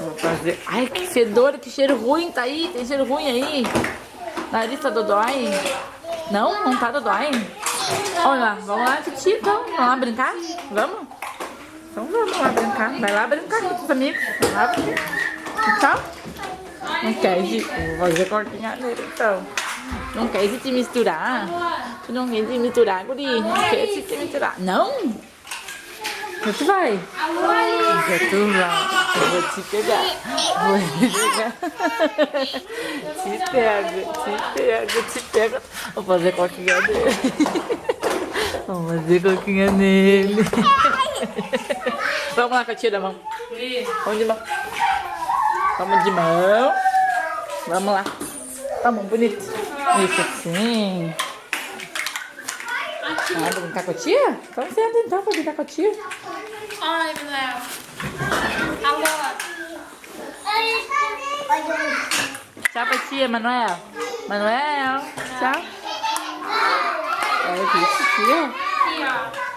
Vou fazer. Ai, que fedor, que cheiro ruim tá aí. Tem cheiro ruim aí. Nariz tá dodói. Não? Não tá dodói? Olha lá, vamos lá, Titi, então. Vamos lá brincar? Vamos? Então vamos lá brincar. Vai lá brincar com os amigos. Vai lá brincar. Então? Não quer ir? Vou fazer cortinha nele, então. Não quer se te misturar? Tu não quer se misturar, guri? Não quer se te misturar? Não? Onde tu vai? Onde tu vai? Eu vou te pegar. Vou te pegar. Te pego. Vou fazer coquinha nele. Vamos fazer coquinha nele. Vamos lá, Catia, da mão. Vamos de mão. Vamos de mão. Vamos lá. Vamos, bonito. Isso assim. Ah, brincar com a tia? Então senta então pra brincar com a tia. Ai, Manuel. Agora. Tchau pra tia, Manuel. Manuel, tchau. É isso, tia. Aqui, ó.